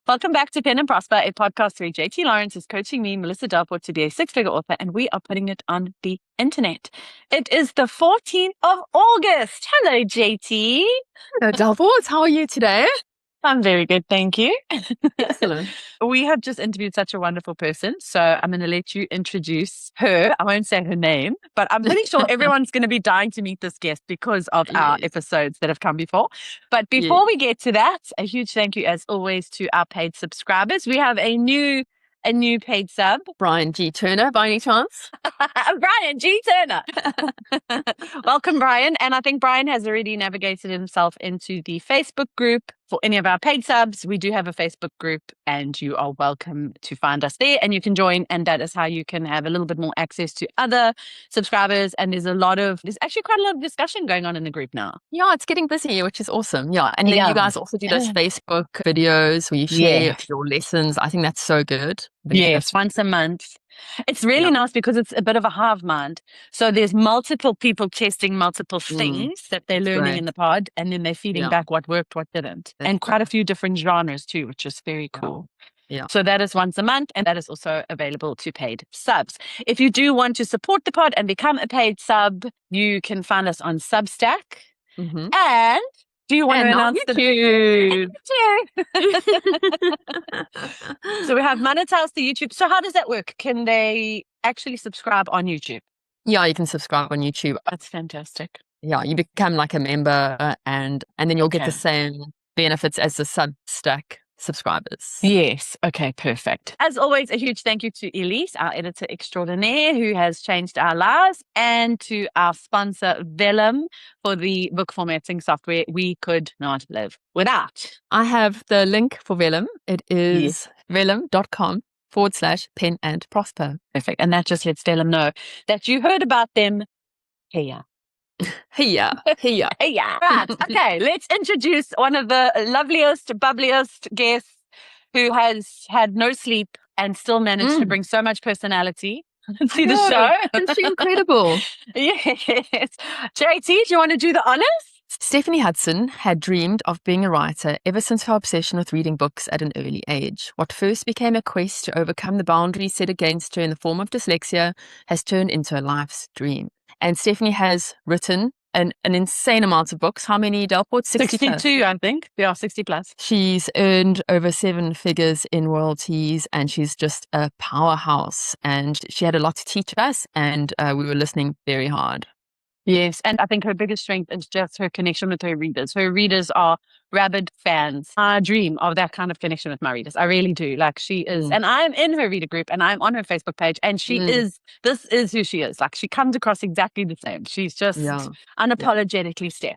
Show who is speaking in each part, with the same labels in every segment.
Speaker 1: Welcome back to Pen and Prosper, a podcast where JT Lawrence is coaching me, Melissa Delport, to be a six-figure author, and we are putting it on the internet. It is the 14th of August. Hello, JT.
Speaker 2: Hello, Delport. How are you today?
Speaker 1: I'm very good, thank you.
Speaker 2: Excellent.
Speaker 1: We have just interviewed such a wonderful person, so I'm going to let you introduce her. I won't say her name, but I'm pretty sure everyone's going to be dying to meet this guest because of our episodes that have come before. But before we get to that, a huge thank you, as always, to our paid subscribers. We have a new paid sub.
Speaker 2: Brian G. Turner, by any chance?
Speaker 1: Brian G. Turner. Welcome, Brian. And I think Brian has already navigated himself into the Facebook group. For any of our paid subs, we do have a Facebook group, and you are welcome to find us there, and you can join, and that is how you can have a little bit more access to other subscribers. And there's actually quite a lot of discussion going on in the group now.
Speaker 2: Yeah, it's getting busy, which is awesome. Yeah. And then you guys also do those Facebook videos where you share your lessons. I think that's so good.
Speaker 1: Yes, once a month. It's really nice because it's a bit of a hive mind. So there's multiple people testing multiple things that they're learning in the pod, and then they're feeding back what worked, what didn't. And quite a few different genres too, which is very cool. Yeah. So that is once a month, and that is also available to paid subs. If you do want to support the pod and become a paid sub, you can find us on Substack. Mm-hmm. And do you want to announce
Speaker 2: YouTube?
Speaker 1: So we have monetized the YouTube. So how does that work? Can they actually subscribe on YouTube?
Speaker 2: Yeah, you can subscribe on YouTube.
Speaker 1: That's fantastic.
Speaker 2: Yeah, you become like a member, and then you'll get the same benefits as the Substack subscribers.
Speaker 1: Yes. Okay, perfect. As always, a huge thank you to Elize, our editor extraordinaire, who has changed our lives, and to our sponsor Vellum for the book formatting software we could not live without.
Speaker 2: I have the link for Vellum. It is vellum.com/pen and prosper.
Speaker 1: Perfect. And that just lets Vellum know that you heard about them here.
Speaker 2: Here.
Speaker 1: Right. Okay, let's introduce one of the loveliest, bubbliest guests who has had no sleep and still managed to bring so much personality to the show.
Speaker 2: Isn't she incredible?
Speaker 1: Yes. JT, do you want to do the honors?
Speaker 2: Stephanie Hudson had dreamed of being a writer ever since her obsession with reading books at an early age. What first became a quest to overcome the boundaries set against her in the form of dyslexia has turned into a life's dream. And Stephanie has written an insane amount of books. How many, Delport?
Speaker 1: 62, I think. Yeah, 60 plus.
Speaker 2: She's earned over 7 figures in royalties, and she's just a powerhouse. And she had a lot to teach us, and we were listening very hard.
Speaker 1: Yes, and I think her biggest strength is just her connection with her readers. Her readers are rabid fans. I dream of that kind of connection with my readers. I really do. Like, she is, and I'm in her reader group, and I'm on her Facebook page, and she is, this is who she is. Like, she comes across exactly the same. She's just unapologetically Steph.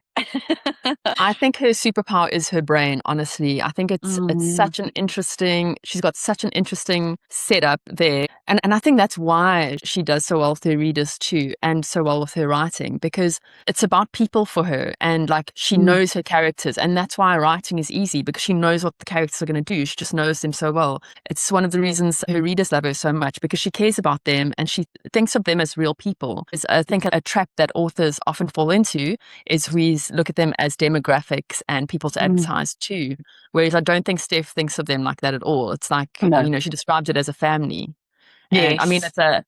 Speaker 2: I think her superpower is her brain, honestly. I think it's such an interesting, she's got such an interesting setup there. And I think that's why she does so well with her readers too, and so well with her writing, because it's about people for her, and like, she knows her characters, and that's why writing is easy, because she knows what the characters are going to do. She just knows them so well. It's one of the reasons her readers love her so much, because she cares about them and she thinks of them as real people. I think a trap that authors often fall into is we look at them as demographics and people to advertise to, whereas I don't think Steph thinks of them like that at all. It's like, she describes it as a family.
Speaker 1: Yes.
Speaker 2: And I mean,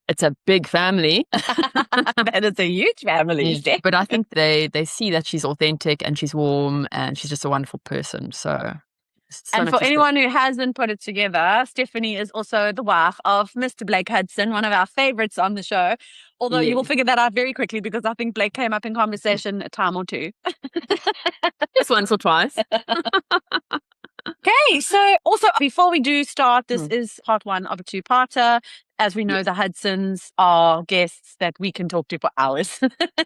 Speaker 2: it's a big family.
Speaker 1: That is a huge family.
Speaker 2: Yes. But I think they see that she's authentic and she's warm and she's just a wonderful person. So
Speaker 1: and for anyone who hasn't put it together, Stephanie is also the wife of Mr. Blake Hudson, one of our favorites on the show. Although you will figure that out very quickly, because I think Blake came up in conversation a time or two.
Speaker 2: Just once or twice.
Speaker 1: Okay, so also before we do start, this is part 1 of a 2-parter. As we know, the Hudsons are guests that we can talk to for hours.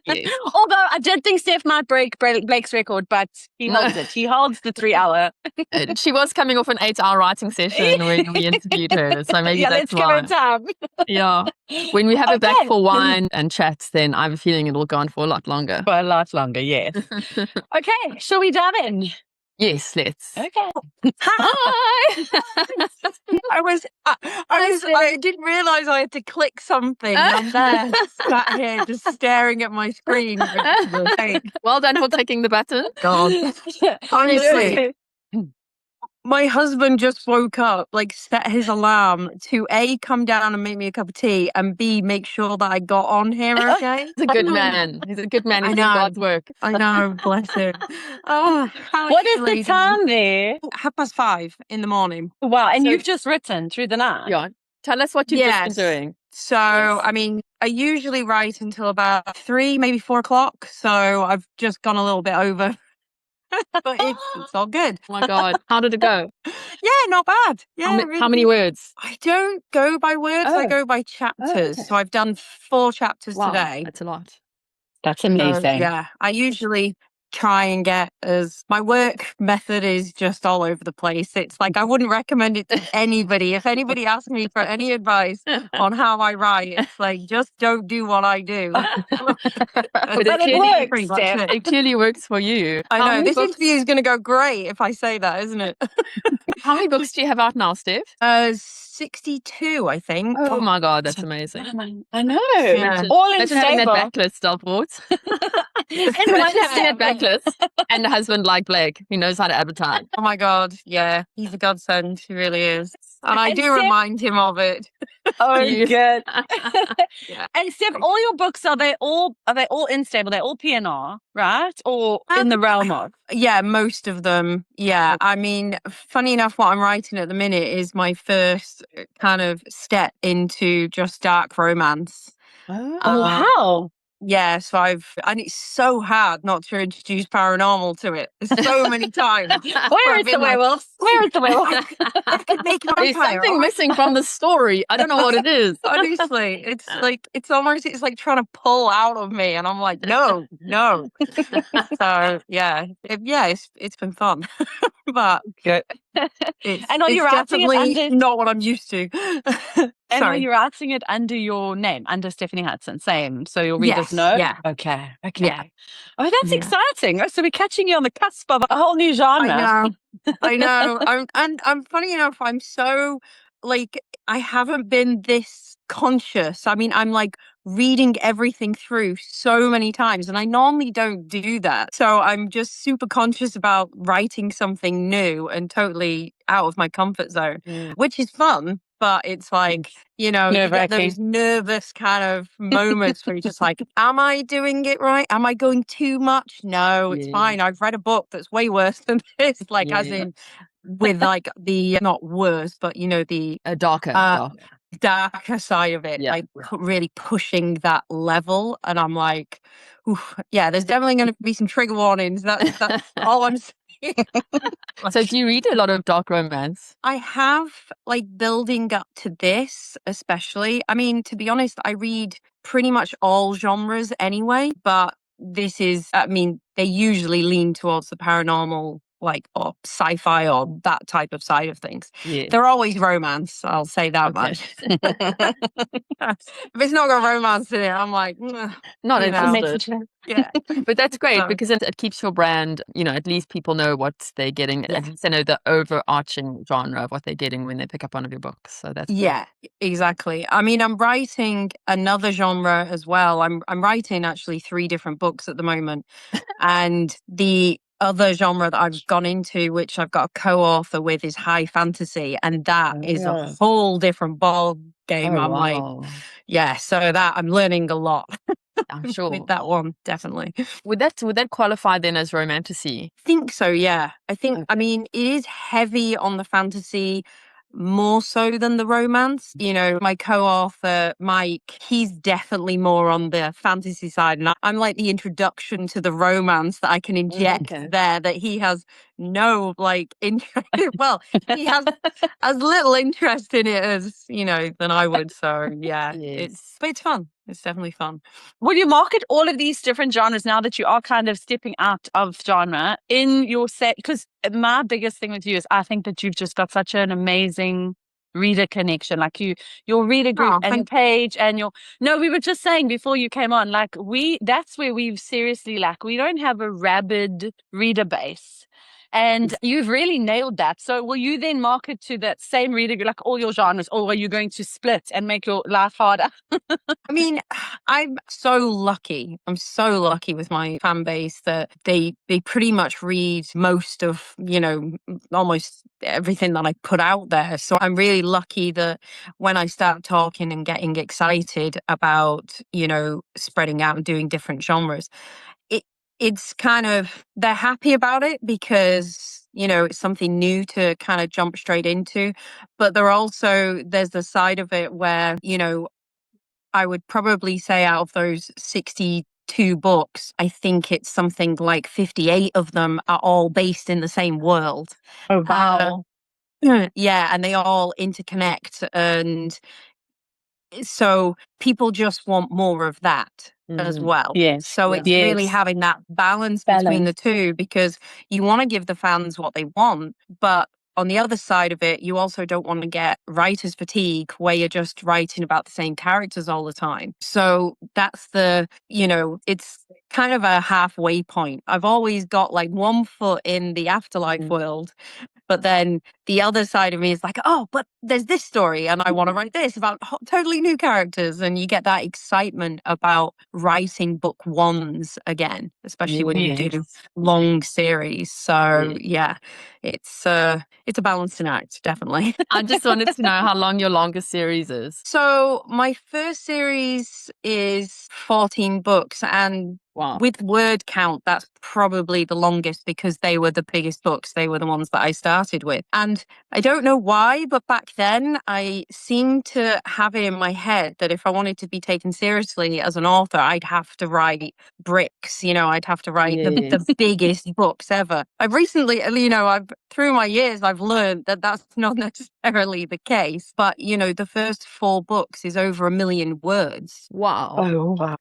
Speaker 1: Yes. Although I did think Steph might break Blake's record, but he holds it. He holds the 3-hour.
Speaker 2: She was coming off an 8-hour writing session when we interviewed her, so maybe that's why.
Speaker 1: Let's give her time.
Speaker 2: Yeah. When we have her back for wine and chats, then I have a feeling it'll go on for a lot longer.
Speaker 1: For a lot longer, yes. Okay, shall we dive in?
Speaker 2: Yes, let's.
Speaker 1: Okay.
Speaker 3: Hi. I didn't realise I had to click something. I'm there, sat here, just staring at my screen.
Speaker 2: Well done for clicking the button.
Speaker 3: God, honestly, My husband just woke up, like set his alarm to A, come down and make me a cup of tea, and B, make sure that I got on here okay.
Speaker 2: He's a good man. He's a good man. He's doing God's work.
Speaker 3: I know, bless him. Oh,
Speaker 1: what is the time there?
Speaker 3: 5:30 in the morning.
Speaker 1: Wow, and you've just written through the night.
Speaker 2: Yeah. Tell us what you've just been doing.
Speaker 3: So, I mean, I usually write until about 3, maybe 4 o'clock. So I've just gone a little bit over. But it's all good.
Speaker 2: Oh my God. How did it go?
Speaker 3: Yeah, not bad. Yeah.
Speaker 2: How many words?
Speaker 3: I don't go by words. I go by chapters. So I've done 4 chapters today.
Speaker 2: That's a lot.
Speaker 1: That's amazing.
Speaker 3: Yeah. I usually try and get my work method is just all over the place. It's like I wouldn't recommend it to anybody. If anybody asks me for any advice on how I write, it's like just don't do what I do.
Speaker 2: But it works, Steph. It clearly works for you.
Speaker 3: I know this interview is going to go great if I say that, isn't it?
Speaker 2: How many books do you have out now, Steph?
Speaker 3: 62, I think.
Speaker 2: Oh my God, that's amazing.
Speaker 1: I know. Yeah. All in
Speaker 2: having that backlist, Delport. And that backlist. And the husband like Blake, who knows how to advertise.
Speaker 3: Oh my God, yeah, he's a godsend. He really is, and I do remind him of it.
Speaker 1: Oh, good. Yeah. And Steph, all your books are they all in stable? They're all PNR, right? Or in the realm of?
Speaker 3: Yeah, most of them. Yeah, I mean, funny enough, what I'm writing at the minute is my first kind of step into just dark romance.
Speaker 1: Oh, wow.
Speaker 3: Yeah, so and it's so hard not to introduce paranormal to it. There's so many times.
Speaker 1: Where is the werewolf? Where is the werewolf?
Speaker 3: I could make a
Speaker 2: There's something missing from the story. I don't know what it is.
Speaker 3: Honestly, it's like trying to pull out of me, and I'm like, no. So it's been fun, but
Speaker 1: and are you writing it under...
Speaker 3: not what I'm used to.
Speaker 1: And are you writing it under your name, under Stephanie Hudson? Same, so your readers know?
Speaker 3: Yeah.
Speaker 1: Okay. Yeah. Oh, that's exciting. Oh, so we're catching you on the cusp of a whole new genre.
Speaker 3: I know. I'm funny enough, I'm so, like, I haven't been this conscious. I mean, I'm like reading everything through so many times, and I normally don't do that. So I'm just super conscious about writing something new and totally out of my comfort zone, which is fun. But it's like, you get those nervous kind of moments where you're just like, am I doing it right? Am I going too much? No, it's fine. I've read a book that's way worse than this. Like, as in, with like the, not worse, but the darker side of it, like really pushing that level. And I'm like, there's definitely going to be some trigger warnings. That's all I'm saying.
Speaker 2: So do you read a lot of dark romance?
Speaker 3: I have, like, building up to this especially. I mean, to be honest, I read pretty much all genres anyway, but this is, I mean, they usually lean towards the paranormal, like, or sci-fi or that type of side of things. They're always romance, I'll say that much. If it's not got romance in it, I'm like,
Speaker 2: not interested.
Speaker 3: Yeah.
Speaker 2: But that's great because it keeps your brand, at least people know what they're getting. At least they know the overarching genre of what they're getting when they pick up one of your books. So that's
Speaker 3: great. Exactly. I mean, I'm writing another genre as well. I'm writing actually 3 different books at the moment. And the other genre that I've gone into, which I've got a co-author with, is high fantasy, and that is a whole different ball game. I'm like, so that I'm learning a lot.
Speaker 2: I'm sure
Speaker 3: with that one, definitely.
Speaker 2: Would that qualify then as romantasy?
Speaker 3: I think so. Yeah, I think. I mean, it is heavy on the fantasy, more so than the romance. My co-author Mike, he's definitely more on the fantasy side, and I'm like the introduction to the romance that I can inject there, that he has no interest. Well, he has as little interest in it as than I would. So it's fun. It's definitely fun.
Speaker 1: Will you market all of these different genres now that you are kind of stepping out of genre in your set? Because my biggest thing with you is I think that you've just got such an amazing reader connection. Like your reader group and your page and we were just saying before you came on, that's where we've seriously we don't have a rabid reader base. And you've really nailed that. So will you then market to that same reader, like all your genres, or are you going to split and make your life harder?
Speaker 3: I mean, I'm so lucky. I'm so lucky with my fan base that they pretty much read most of, almost everything that I put out there. So I'm really lucky that when I start talking and getting excited about, spreading out and doing different genres, it's kind of, they're happy about it because, it's something new to kind of jump straight into. But there's the side of it where, I would probably say out of those 62 books, I think it's something like 58 of them are all based in the same world.
Speaker 1: Oh, wow.
Speaker 3: Yeah, and they all interconnect. And so people just want more of that as well.
Speaker 1: Yes.
Speaker 3: So it's really having that balance between the two, because you want to give the fans what they want, but on the other side of it, you also don't want to get writer's fatigue where you're just writing about the same characters all the time. So that's it's kind of a halfway point. I've always got like one foot in the afterlife world, but then the other side of me is like, oh, but there's this story and I want to write this about totally new characters. And you get that excitement about writing book ones again, especially when you do long series. So it's a balancing act, definitely.
Speaker 2: I just wanted to know how long your longest series is.
Speaker 3: So my first series is 14 books, and with word count, that's probably the longest because they were the biggest books. They were the ones that I started with. And I don't know why, but back then I seemed to have it in my head that if I wanted to be taken seriously as an author, I'd have to write bricks, I'd have to write the biggest books ever. I've recently, through my years, I've learned that that's not necessarily the case. But, the first 4 books is over 1 million words.
Speaker 2: Wow.
Speaker 1: Oh, wow.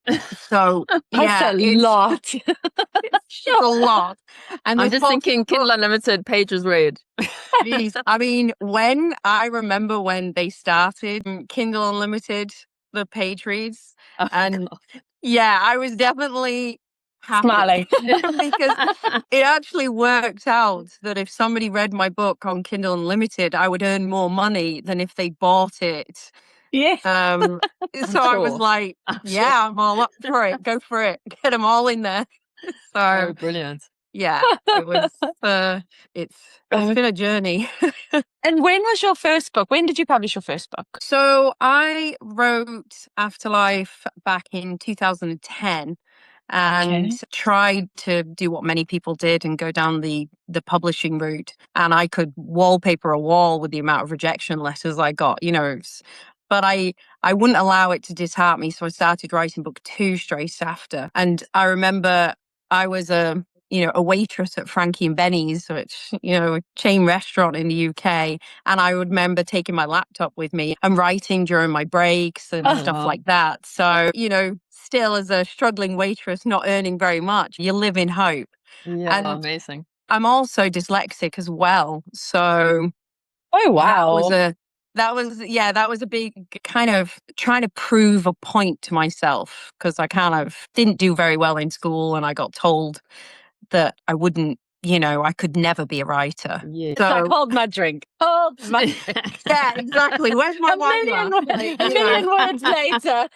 Speaker 3: So,
Speaker 1: that's a lot.
Speaker 3: It's a lot. And
Speaker 2: I'm just thinking Kindle Unlimited, pages read.
Speaker 3: Jeez. I mean, I remember when they started Kindle Unlimited, the page reads. And I was definitely happy
Speaker 1: smiling
Speaker 3: because it actually worked out that if somebody read my book on Kindle Unlimited, I would earn more money than if they bought it.
Speaker 1: Yeah.
Speaker 3: So I was like, I'm all up for it. Go for it. Get them all in there. So
Speaker 2: brilliant.
Speaker 3: Yeah, it was. It's been a journey.
Speaker 1: And when was your first book? When did you publish your first book?
Speaker 3: So I wrote Afterlife back in 2010 and tried to do what many people did and go down the publishing route. And I could wallpaper a wall with the amount of rejection letters I got, but I wouldn't allow it to dishearten me. So I started writing book 2 straight after. And I remember I was a waitress at Frankie and Benny's, which, a chain restaurant in the UK. And I would remember taking my laptop with me and writing during my breaks and stuff like that. So, still as a struggling waitress, not earning very much, you live in hope.
Speaker 2: Yeah, and amazing.
Speaker 3: I'm also dyslexic as well. So,
Speaker 1: oh, wow.
Speaker 3: That was a big kind of trying to prove a point to myself, because I kind of didn't do very well in school and I got told that I wouldn't, I could never be a writer.
Speaker 1: Yeah. So, like, hold my drink.
Speaker 3: Yeah, exactly. Where's my wine?
Speaker 1: A million words later.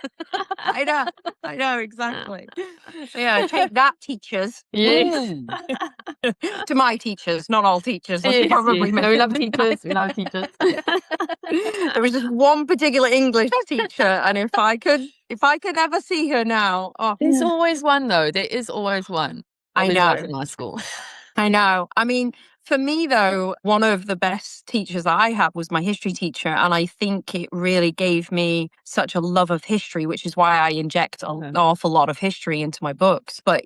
Speaker 3: I know, exactly. Yeah, take that, teachers.
Speaker 2: Yes.
Speaker 3: To my teachers, not all teachers.
Speaker 2: Yes, probably. No, we love teachers. We love teachers.
Speaker 3: There was just one particular English teacher, and if I could ever see her now,
Speaker 2: there's always one though. There is always one.
Speaker 3: I know.
Speaker 2: In my school.
Speaker 3: I know. I mean, for me, though, one of the best teachers I had was my history teacher. And I think it really gave me such a love of history, which is why I inject an awful lot of history into my books. But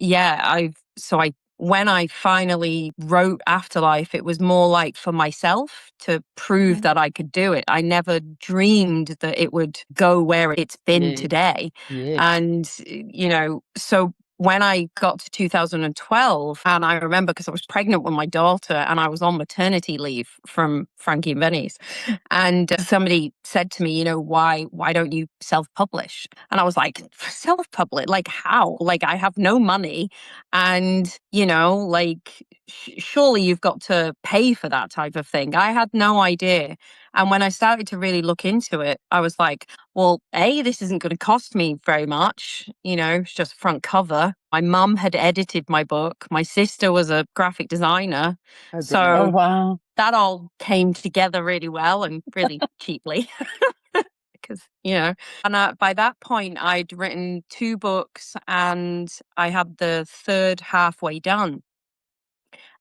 Speaker 3: when I finally wrote Afterlife, it was more like for myself to prove that I could do it. I never dreamed that it would go where it's been today. And, so when I got to 2012, and I remember because I was pregnant with my daughter and I was on maternity leave from Frankie and Benny's, and somebody said to me, why don't you self-publish? And I was like, self-publish? Like how? Like I have no money, and surely you've got to pay for that type of thing. I had no idea. And when I started to really look into it, I was like, well, this isn't going to cost me very much. It's just front cover. My mum had edited my book. My sister was a graphic designer.
Speaker 1: Oh, wow.
Speaker 3: That all came together really well and really cheaply. Because, and by that point, I'd written 2 books and I had the third halfway done.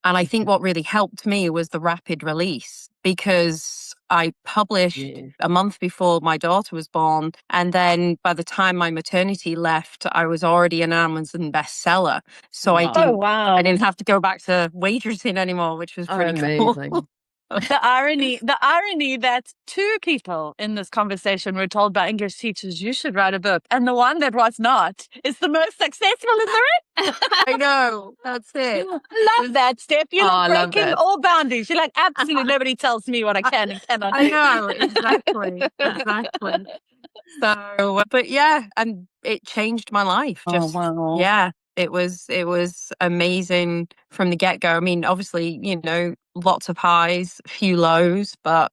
Speaker 3: And I think what really helped me was the rapid release, because I published a month before my daughter was born. And then by the time my maternity left, I was already an Amazon bestseller. So I didn't have to go back to waitressing anymore, which was pretty
Speaker 2: amazing.
Speaker 3: Cool.
Speaker 1: The irony that 2 people in this conversation were told by English teachers, you should write a book. And the one that was not is the most successful in the race.
Speaker 3: I know. That's it.
Speaker 1: Love that, Steph. You're like breaking all boundaries. You're like, absolutely nobody tells me what I can and cannot do.
Speaker 3: I know. Exactly. So, but yeah, and it changed my life.
Speaker 1: Wow.
Speaker 3: Yeah. It was amazing from the get-go. I mean, obviously, lots of highs, a few lows, but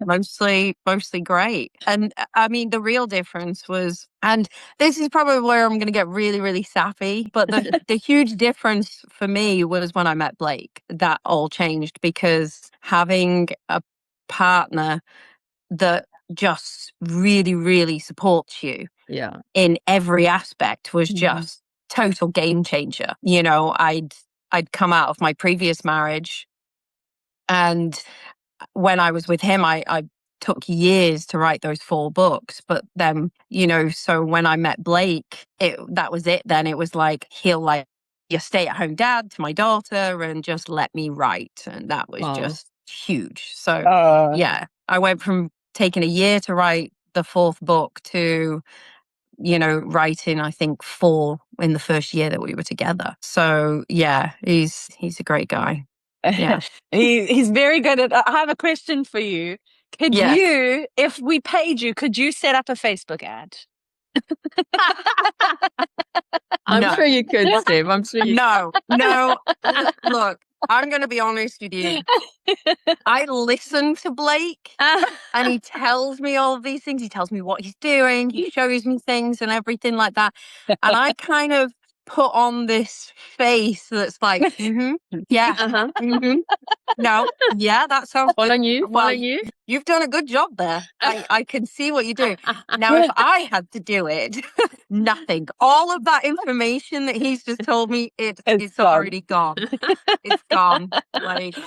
Speaker 3: mostly great. And I mean, the real difference was, and this is probably where I'm going to get really, really sappy, but the huge difference for me was when I met Blake. That all changed, because having a partner that just really, really supports you in every aspect was just total game changer. I'd come out of my previous marriage, and when I was with him, I took years to write those 4 books. But then, so when I met Blake, that was it. Then it was like, he'll like your stay-at-home dad to my daughter and just let me write. And that was just huge. So yeah, I went from taking a year to write the 4th book to writing, I think, 4 in the first year that we were together. So yeah, he's a great guy. Yeah.
Speaker 1: He's very good at. I have a question for you. Could you, if we paid you, could you set up a Facebook ad?
Speaker 2: I'm sure you could, Steve. I'm sure you
Speaker 3: No. Look, I'm going to be honest with you. I listen to Blake and he tells me all of these things. He tells me what he's doing. He shows me things and everything like that. And I kind of put on this face that's like, yeah, no, yeah, that sounds
Speaker 2: following you.
Speaker 3: You've done a good job there. I can see what you're doing. Now, if I had to do it, nothing. All of that information that he's just told me, it's already gone. It's gone. Like,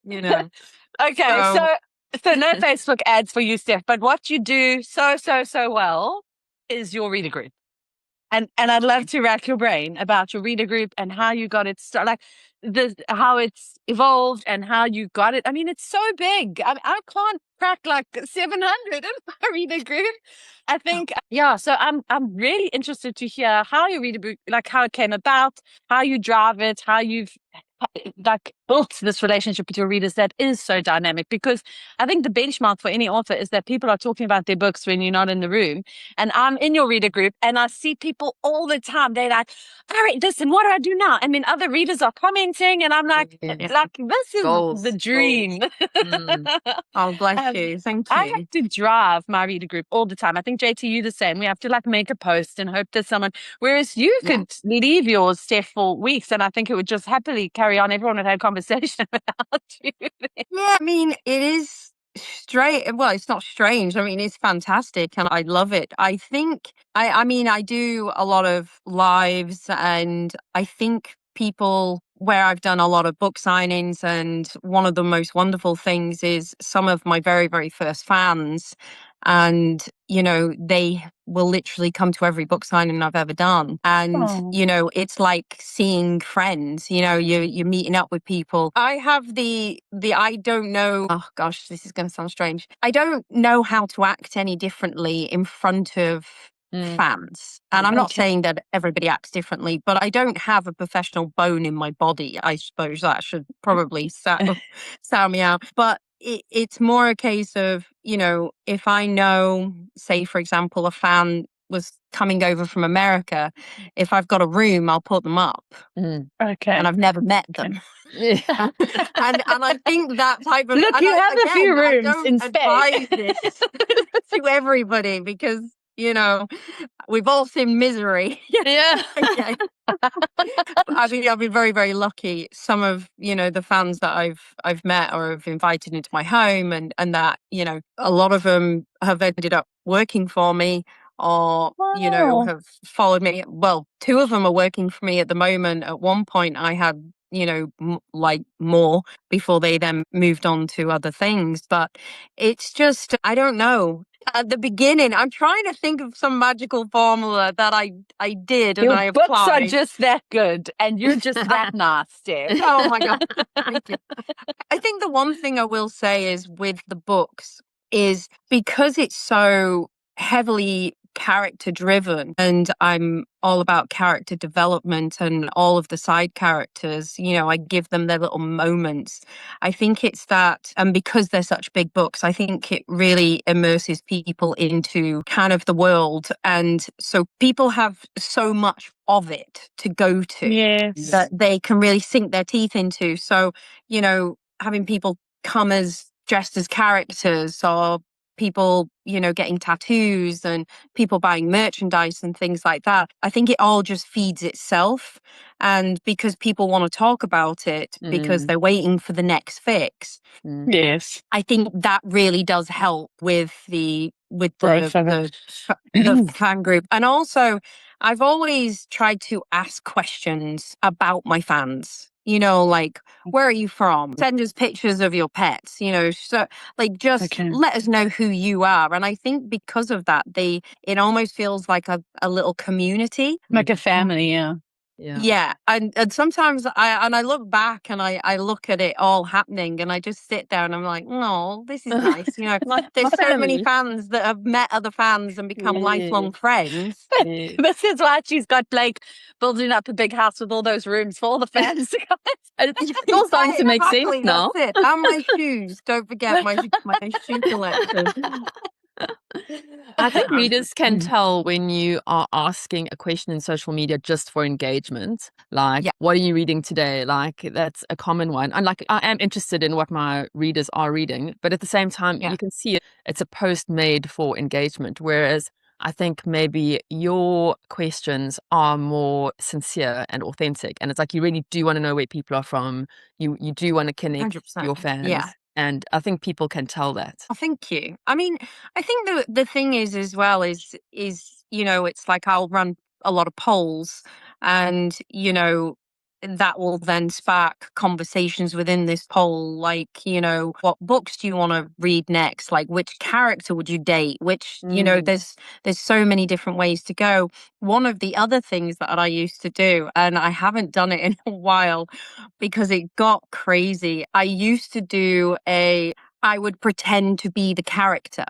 Speaker 1: Okay, so no Facebook ads for you, Steph. But what you do so well is your reader group. And I'd love to rack your brain about your reader group and how you got it started, how it's evolved and how you got it. I mean, it's so big. I can't crack like 700 in my reader group. I think, so I'm really interested to hear how your reader group, like how it came about, how you drive it, how you've like built this relationship with your readers that is so dynamic. Because I think the benchmark for any author is that people are talking about their books when you're not in the room. And I'm in your reader group and I see people all the time. They're like, all right, listen, what do I do now? I mean, other readers are commenting and I'm like, this is the dream.
Speaker 3: Oh, bless you. Thank you.
Speaker 1: I have to drive my reader group all the time. I think, JT, you the same. We have to like make a post and hope that someone, whereas you could leave yours, Steph, for weeks and I think it would just happily carry on. Everyone would have conversation without you.
Speaker 3: Yeah, I mean, it is straight. Well, it's not strange. I mean, it's fantastic and I love it. I think, I mean, I do a lot of lives and I think people where I've done a lot of book signings, and one of the most wonderful things is some of my very, very first fans. And, they will literally come to every book signing I've ever done. And, it's like seeing friends, you're meeting up with people. I have I don't know, oh gosh, this is going to sound strange. I don't know how to act any differently in front of fans. And I'm not saying that everybody acts differently, but I don't have a professional bone in my body. I suppose that should probably sound me out. But it's more a case of, you know, if I know, say, for example, a fan was coming over from America, if I've got a room, I'll put them up.
Speaker 1: Okay.
Speaker 3: And I've never met them. and I think that type of...
Speaker 1: Look, you have a few rooms
Speaker 3: I don't
Speaker 1: in
Speaker 3: advise this to everybody because, you know, we've all seen misery.
Speaker 2: Yeah.
Speaker 3: Okay. I've been very, very lucky. Some of, you know, the fans that I've met or have invited into my home and that, you know, a lot of them have ended up working for me or, you know, have followed me. Well, 2 of them are working for me at the moment. At one point I had, you know, like more before they then moved on to other things. But it's just, I don't know. At the beginning, I'm trying to think of some magical formula that I did and I applied.
Speaker 1: Your books are just that good and you're just that nasty.
Speaker 3: Oh my God. Thank you. I think the one thing I will say is with the books is because it's so heavily character driven and I'm all about character development and all of the side characters, you know, I give them their little moments. I think it's that, and because they're such big books, I think it really immerses people into kind of the world. And so people have so much of it to go to that they can really sink their teeth into. So, you know, having people come dressed as characters or people, you know, getting tattoos and people buying merchandise and things like that. I think it all just feeds itself. And because people want to talk about it because they're waiting for the next fix.
Speaker 1: Yes.
Speaker 3: I think that really does help with the fan group. And also, I've always tried to ask questions about my fans. You know, like, where are you from? Send us pictures of your pets, you know, so like just let us know who you are. And I think because of that, it almost feels like a little community.
Speaker 1: Like a family,
Speaker 3: Yeah. And sometimes I look back and I look at it all happening and I just sit there and I'm like, oh, this is nice. You know, there's so many fans that have met other fans and become lifelong friends.
Speaker 1: This is why she's got Blake building up a big house with all those rooms for all the fans.
Speaker 2: It's all starting to make sense now.
Speaker 3: That's it. And my shoes. Don't forget my shoe collection.
Speaker 2: I think readers can tell when you are asking a question in social media just for engagement. Like, what are you reading today? Like, that's a common one. And like, I am interested in what my readers are reading, but at the same time, you can see it's a post made for engagement. Whereas I think maybe your questions are more sincere and authentic. And it's like, you really do want to know where people are from. You do want to connect
Speaker 3: 100%.
Speaker 2: your fans.
Speaker 3: Yeah.
Speaker 2: And I think people can tell that.
Speaker 3: Oh, thank you. I mean, I think the thing is as well is, you know, it's like I'll run a lot of polls and, you know, that will then spark conversations within this poll. Like, you know, what books do you want to read next? Like, which character would you date? Which, you know, there's so many different ways to go. One of the other things that I used to do, and I haven't done it in a while because it got crazy. I used to do I would pretend to be the character.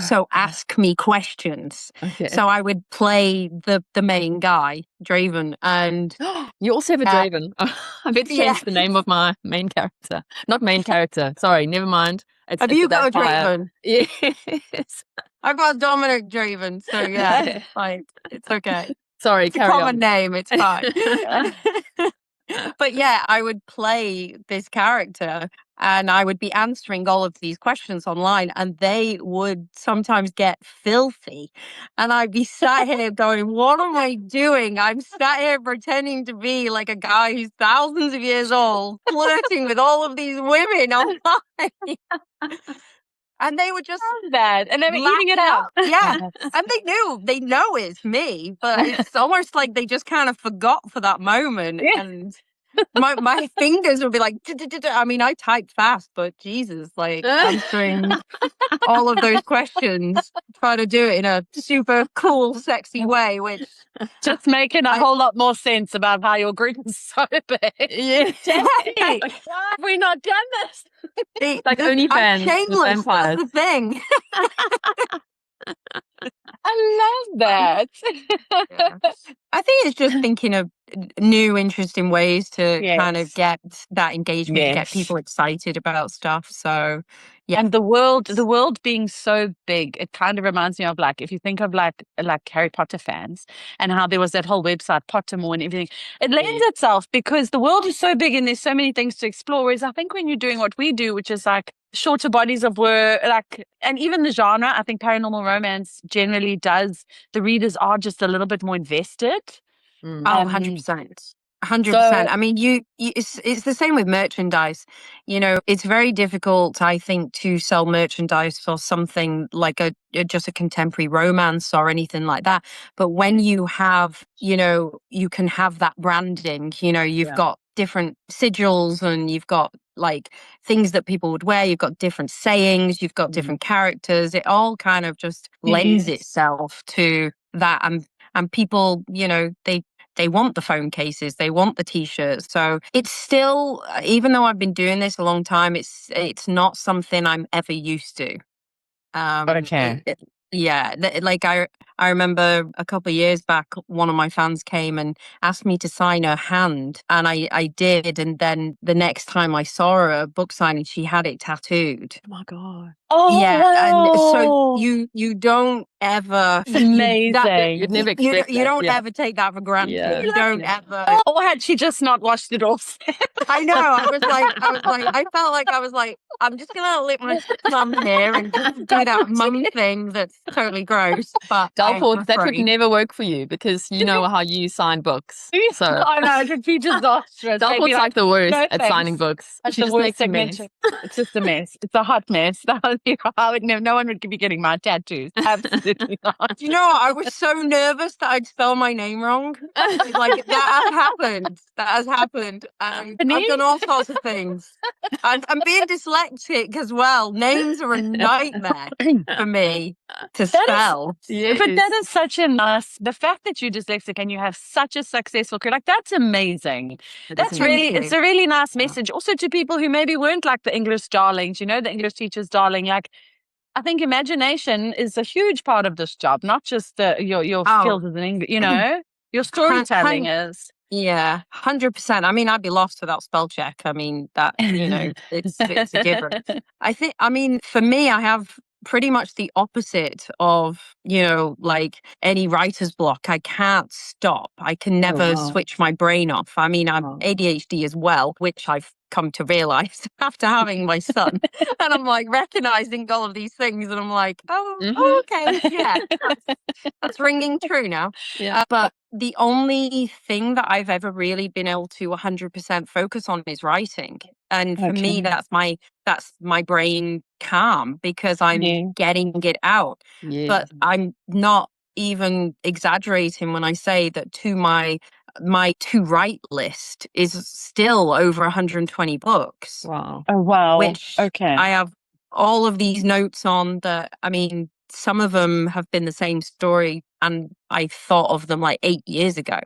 Speaker 3: So ask me questions.
Speaker 2: Okay.
Speaker 3: So I would play the main guy, Draven, and
Speaker 2: you also have a Draven. I better change the name of my main character. Not main character. Sorry, never mind.
Speaker 3: Have you got a Draven?
Speaker 2: Yes.
Speaker 3: I've got Dominic Draven. So yeah, it's fine. It's okay.
Speaker 2: Sorry,
Speaker 3: It's a common name. It's fine. But yeah, I would play this character and I would be answering all of these questions online and they would sometimes get filthy. And I'd be sat here going, what am I doing? I'm sat here pretending to be like a guy who's thousands of years old, flirting with all of these women online. And they were just
Speaker 1: bad, and they were eating it up.
Speaker 3: Yeah, and they know it's me, but it's almost like they just kind of forgot for that moment.
Speaker 1: Yeah.
Speaker 3: And my fingers would be like, I mean, I type fast, but Jesus, like answering all of those questions, try to do it in a super cool, sexy way, which
Speaker 1: just making a whole lot more sense about how your group is so big.
Speaker 2: Yeah.
Speaker 1: Why have we not done this?
Speaker 2: Like OnlyFans.
Speaker 3: I'm shameless. That's the thing.
Speaker 1: I love that.
Speaker 3: Yeah. I think it's just thinking of new, interesting ways to kind of get that engagement, to get people excited about stuff. So, yeah.
Speaker 1: And the world being so big, it kind of reminds me of like, if you think of like Harry Potter fans and how there was that whole website, Pottermore and everything, it lends itself because the world is so big and there's so many things to explore. Whereas I think when you're doing what we do, which is like shorter bodies of work, like, and even the genre, I think paranormal romance generally does, the readers are just a little bit more invested.
Speaker 3: 100%. 100%. I mean, it's the same with merchandise. You know, it's very difficult, I think, to sell merchandise for something like just a contemporary romance or anything like that. But when you have, you know, you can have that branding, you know, you've got different sigils and you've got like things that people would wear, you've got different sayings, you've got different characters. It all kind of just lends itself to that. And people, you know, they want the phone cases, they want the t-shirts. So it's still, even though I've been doing this a long time, it's not something I'm ever used to. Like I remember a couple of years back, one of my fans came and asked me to sign her hand, and I did. And then the next time I saw her at a book signing, she had it tattooed.
Speaker 2: Oh my God.
Speaker 1: Oh,
Speaker 3: yeah.
Speaker 1: wow.
Speaker 3: And so you don't ever,
Speaker 1: it's amazing.
Speaker 2: You'd never expect
Speaker 3: you don't ever take that for granted.
Speaker 2: Yeah.
Speaker 3: You don't ever.
Speaker 1: Or had she just not washed it off?
Speaker 3: I know. I felt like I was like, I'm just gonna lick my thumb here and just do that mum thing that's totally gross. But
Speaker 2: Delport, that would never work for you because you know how you sign books. So
Speaker 1: I know, it would be disastrous.
Speaker 2: Delport's like the worst
Speaker 1: no
Speaker 2: at
Speaker 1: thanks.
Speaker 2: signing books.
Speaker 1: That's
Speaker 2: She
Speaker 1: the
Speaker 2: just
Speaker 1: worst
Speaker 2: makes a mess.
Speaker 1: signature. It's just a mess. It's a hot mess. No one would be getting my tattoos. Absolutely not.
Speaker 3: You know, I was so nervous that I'd spell my name wrong. Like that has happened. That has happened. And I've done all sorts of things. And I'm being dyslexic as well. Names are a nightmare for me to spell.
Speaker 1: But that is such a nice, the fact that you're dyslexic and you have such a successful career, like that's amazing. That's really, it's a really nice message. Also to people who maybe weren't like the English darlings, you know, the English teacher's darling. Like, I think imagination is a huge part of this job, not just your skills as an English, you know, your storytelling is.
Speaker 3: Yeah, 100%. I mean, I'd be lost without spell check. I mean, that, you know, it's a given. I mean, for me, I have pretty much the opposite of, you know, like any writer's block. I can't stop. I can never switch my brain off. I mean, I'm ADHD as well, which I've come to realize after having my son. And I'm like recognizing all of these things and I'm like, okay, yeah, that's ringing true now.
Speaker 2: Yeah.
Speaker 3: But the only thing that I've ever really been able to 100% focus on is writing. And for me, that's my brain calm because I'm getting it out. Yeah. But I'm not even exaggerating when I say that my to write list is still over 120 books.
Speaker 2: Wow.
Speaker 1: Oh, wow.
Speaker 3: Which I have all of these notes on that. I mean, some of them have been the same story and I thought of them like 8 years ago.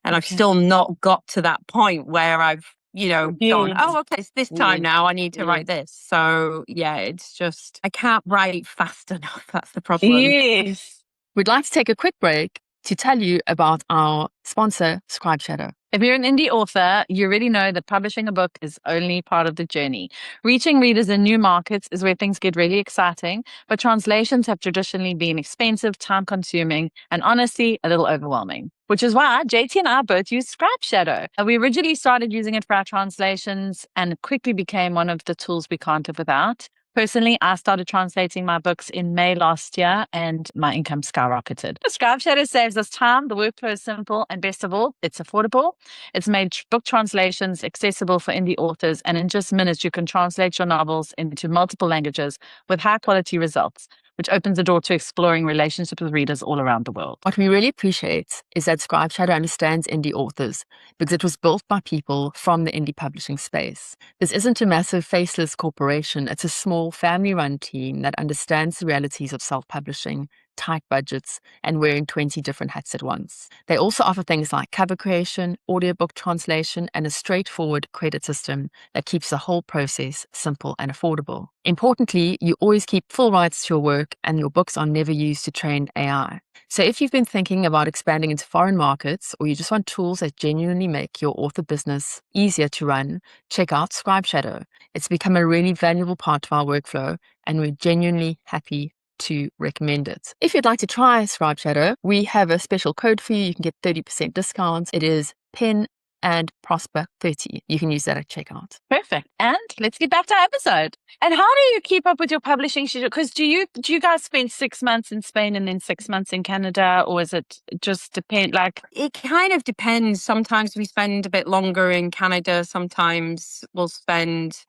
Speaker 3: And I've still not got to that point where I've, you know, gone, okay, it's this time now I need to write this. So yeah, it's just, I can't write fast enough. That's the problem.
Speaker 1: Yes.
Speaker 2: We'd like to take a quick break to tell you about our sponsor, Scribe Shadow.
Speaker 1: If you're an indie author, you already know that publishing a book is only part of the journey. Reaching readers in new markets is where things get really exciting, but translations have traditionally been expensive, time-consuming, and honestly, a little overwhelming. Which is why JT and I both use Scribe Shadow. We originally started using it for our translations, and it quickly became one of the tools we can't live without. Personally, I started translating my books in May last year and my income skyrocketed. Scribe Shadow saves us time, the workflow is simple, and best of all, it's affordable. It's made book translations accessible for indie authors, and in just minutes, you can translate your novels into multiple languages with high quality results, which opens the door to exploring relationships with readers all around the world.
Speaker 2: What we really appreciate is that Scribe Shadow understands indie authors because it was built by people from the indie publishing space. This isn't a massive faceless corporation. It's a small family-run team that understands the realities of self-publishing tight budgets, and wearing 20 different hats at once. They also offer things like cover creation, audiobook translation, and a straightforward credit system that keeps the whole process simple and affordable. Importantly, you always keep full rights to your work, and your books are never used to train AI. So if you've been thinking about expanding into foreign markets, or you just want tools that genuinely make your author business easier to run, check out Scribe Shadow. It's become a really valuable part of our workflow, and we're genuinely happy to recommend it. If you'd like to try Scribe Shadow, we have a special code for you. You can get 30% discounts. It is Pen and Prosper 30. You can use that at checkout.
Speaker 1: Perfect. And let's get back to our episode. And how do you keep up with your publishing schedule? Because do you guys spend 6 months in Spain and then 6 months in Canada, or is it just depend? Like,
Speaker 3: it kind of depends. Sometimes we spend a bit longer in Canada. Sometimes we'll spend,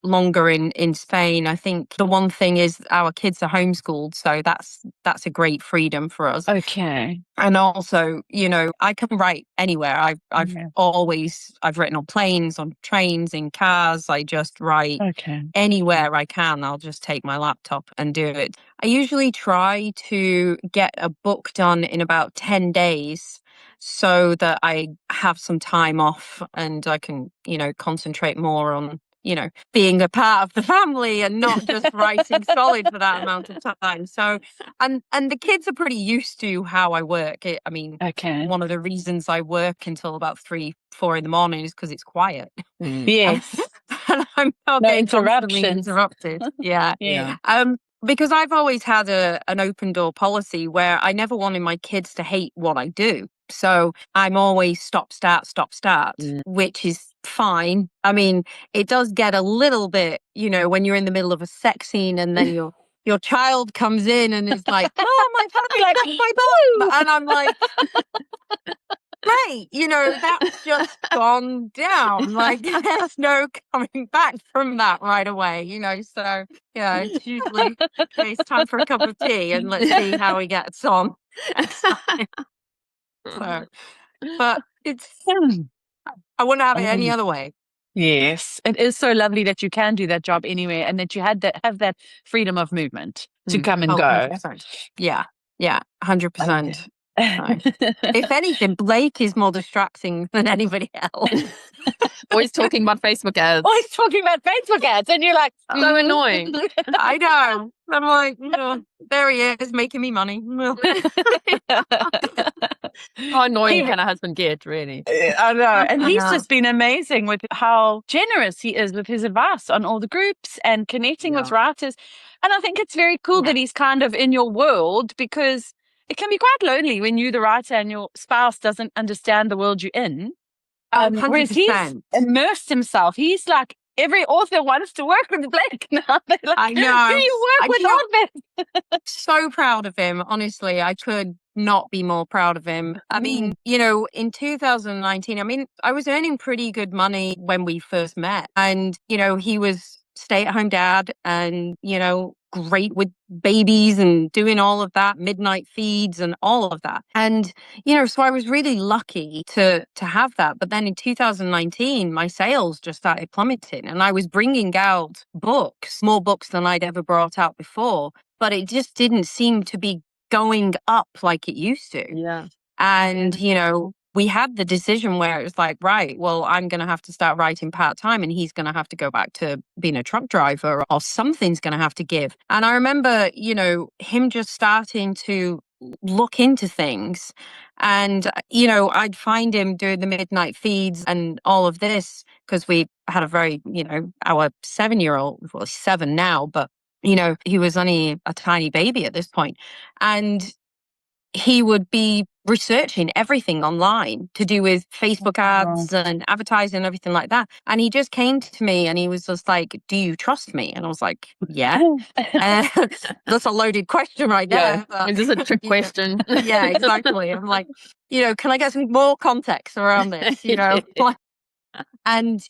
Speaker 3: longer in Spain. I think the one thing is our kids are homeschooled, so that's a great freedom for us.
Speaker 1: Okay.
Speaker 3: And also, I can write anywhere. I've written on planes, on trains, in cars. I just write anywhere I can. I'll just take my laptop and do it. I usually try to get a book done in about 10 days so that I have some time off and I can, concentrate more on being a part of the family and not just writing solid for that amount of time. So, and the kids are pretty used to how I work. One of the reasons I work until about 3-4 in the morning is because it's quiet.
Speaker 1: Yes.
Speaker 3: And I'm not
Speaker 1: No
Speaker 3: getting constantly
Speaker 1: interruptions.
Speaker 3: interrupted. Yeah.
Speaker 1: Yeah.
Speaker 3: Because I've always had an open door policy where I never wanted my kids to hate what I do. So I'm always stop, start, which is fine. It does get a little bit, when you're in the middle of a sex scene and then your child comes in and is like, "Oh, my puppy, like my bum," and I'm like, "Mate, that's just gone down. Like, there's no coming back from that right away, So, yeah, it's usually it's time for a cup of tea and let's see how he gets on." So, but I wouldn't have it any other way.
Speaker 1: Yes, it is so lovely that you can do that job anyway, and that you have that freedom of movement to come and go.
Speaker 3: 100%. Yeah, 100%. If anything, Blake is more distracting than anybody else.
Speaker 2: Always talking about Facebook ads.
Speaker 1: And you're like,
Speaker 2: so annoying.
Speaker 3: I know. I'm like, there he is, making me money.
Speaker 2: How annoying can a husband get, really?
Speaker 1: I know. And he's just been amazing with how generous he is with his advice on all the groups and connecting with writers. And I think it's very cool that he's kind of in your world, because it can be quite lonely when you're the writer and your spouse doesn't understand the world you're in. Whereas he's immersed himself. He's like, every author wants to work with Blake now. Like,
Speaker 3: I know.
Speaker 1: Who you work with Hardman?
Speaker 3: So proud of him. Honestly, I could not be more proud of him. In 2019, I was earning pretty good money when we first met. And, he was stay-at-home dad and, great with babies and doing all of that, midnight feeds and all of that. And, so I was really lucky to have that. But then in 2019, my sales just started plummeting and I was bringing out books, more books than I'd ever brought out before. But it just didn't seem to be going up like it used to.
Speaker 2: Yeah.
Speaker 3: And, we had the decision where it was like, right, well, I'm going to have to start writing part-time and he's going to have to go back to being a truck driver or something's going to have to give. And I remember, him just starting to look into things and, I'd find him doing the midnight feeds and all of this because we had a very, our 7-year-old, well, 7 now, but, he was only a tiny baby at this point. And he would be researching everything online to do with Facebook ads and advertising and everything like that. And he just came to me and he was just like, "Do you trust me?" And I was like, "Yeah." That's a loaded question right there.
Speaker 2: Is this a trick question?
Speaker 3: Yeah, exactly. I'm like, can I get some more context around this? And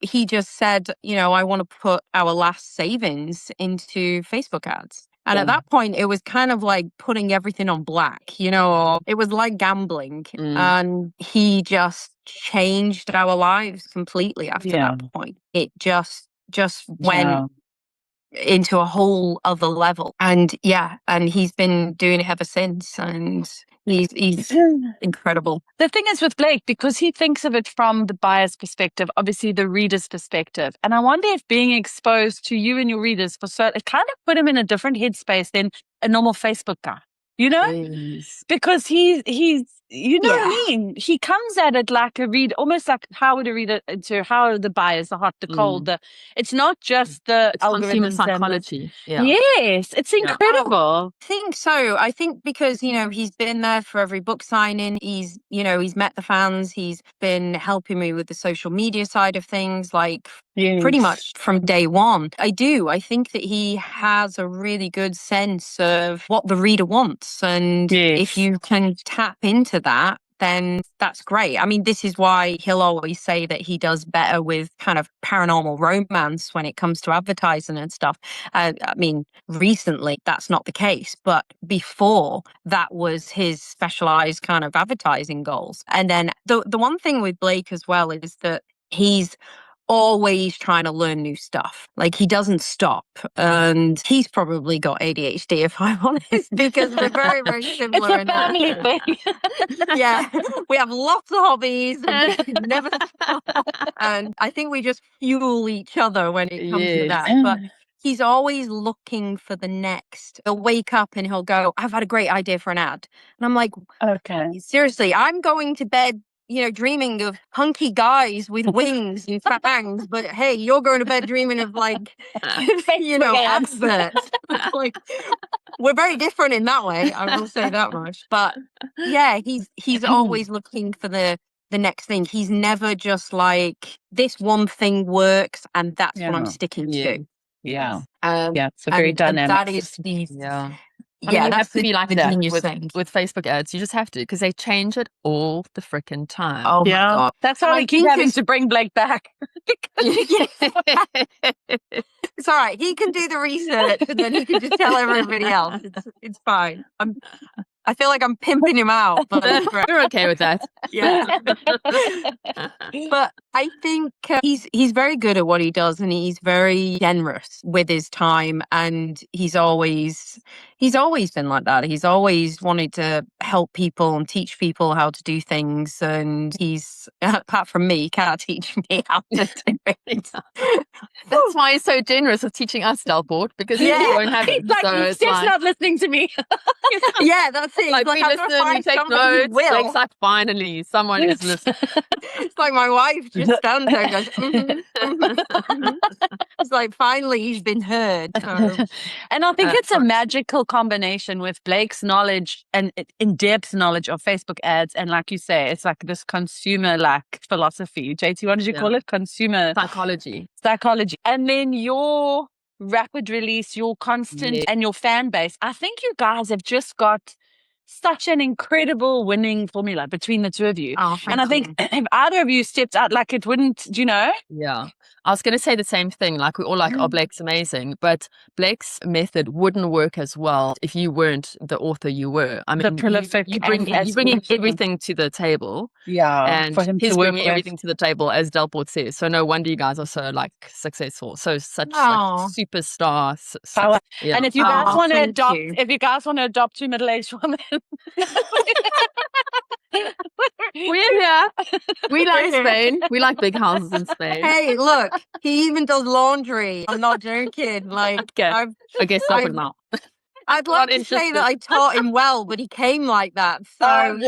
Speaker 3: he just said, "I want to put our last savings into Facebook ads." And at that point, it was kind of like putting everything on black, or it was like gambling. And he just changed our lives completely after that point. It just went into a whole other level. And he's been doing it ever since. And he's incredible.
Speaker 1: The thing is with Blake, because he thinks of it from the buyer's perspective, obviously the reader's perspective. And I wonder if being exposed to you and your readers it kind of put him in a different headspace than a normal Facebook guy. You know, because he's you know what I mean? He comes at it like a reader, almost like how would a reader, to how the buyers, the hot, the cold, it's not just the
Speaker 2: consumer psychology.
Speaker 1: Yes, it's incredible.
Speaker 3: I think so. I think because, he's been there for every book signing. He's met the fans. He's been helping me with the social media side of things, like pretty much from day one. I think that he has a really good sense of what the reader wants. And if you can tap into that, then that's great. I mean, this is why he'll always say that he does better with kind of paranormal romance when it comes to advertising and stuff. I mean, recently that's not the case, but before that was his specialized kind of advertising goals. And then the one thing with Blake as well is that he's always trying to learn new stuff. Like, he doesn't stop. And he's probably got ADHD, if I'm honest, because we're very, very similar.
Speaker 1: It's a family thing.
Speaker 3: Yeah, we have lots of hobbies and we never stop. And I think we just fuel each other when it comes to that. But he's always looking for the next. He'll wake up and he'll go, I've had a great idea for an ad. And I'm like, okay, seriously, I'm going to bed dreaming of hunky guys with wings and fangs, but hey, you're going to bed dreaming of adverts. Like, we're very different in that way, I will say that much. But yeah, he's always looking for the next thing. He's never just like, this one thing works and that's what I'm sticking to.
Speaker 1: Yeah. It's a very dynamic.
Speaker 3: That is
Speaker 2: I mean, you have to be like that with Facebook ads. You just have to, because they change it all the freaking time.
Speaker 3: Oh my God.
Speaker 1: That's why we keep having to bring Blake back.
Speaker 3: It's all right. He can do the research and then he can just tell everybody else. It's fine. I feel like I'm pimping him out, but
Speaker 2: we're okay with that.
Speaker 3: Yeah. But I think he's very good at what he does, and he's very generous with his time, and he's always been like that. He's always wanted to help people and teach people how to do things, and he's, apart from me, can't teach me how to do it.
Speaker 2: That's why he's so generous with teaching us, Delport, because he won't have it.
Speaker 1: He's just not listening to me.
Speaker 3: Yeah, that's it.
Speaker 2: Like, we listen, we take notes. It's like, finally, someone is listening.
Speaker 3: It's like my wife just stands there and goes, It's like, finally, he's been heard.
Speaker 1: And I think it's a magical combination with Blake's knowledge and in-depth knowledge of Facebook ads. And like you say, it's like this consumer-like philosophy. JT, what did you call it? Consumer
Speaker 2: psychology.
Speaker 1: And then your rapid release, your constant and your fan base. I think you guys have just got such an incredible winning formula between the two of you. And I think if either of you stepped out, like, it wouldn't, Yeah.
Speaker 2: I was going to say the same thing. Like, we all like, Blake's amazing, but Blake's method wouldn't work as well if you weren't the author you were. I mean,
Speaker 1: the prolific.
Speaker 2: You bring in everything to the table.
Speaker 1: Yeah.
Speaker 2: And
Speaker 1: for him
Speaker 2: he's
Speaker 1: to work
Speaker 2: bringing everything to the table, as Delport says. So no wonder you guys are so successful. So such superstar.
Speaker 1: Power. Yeah. And if you guys want to adopt two middle-aged women,
Speaker 2: we're here. We like Spain. We like big houses in Spain.
Speaker 3: Hey, look, he even does laundry. I'm not joking. Like,
Speaker 2: I guess stop it now.
Speaker 3: I'd love to say that I taught him well, but he came like that. So,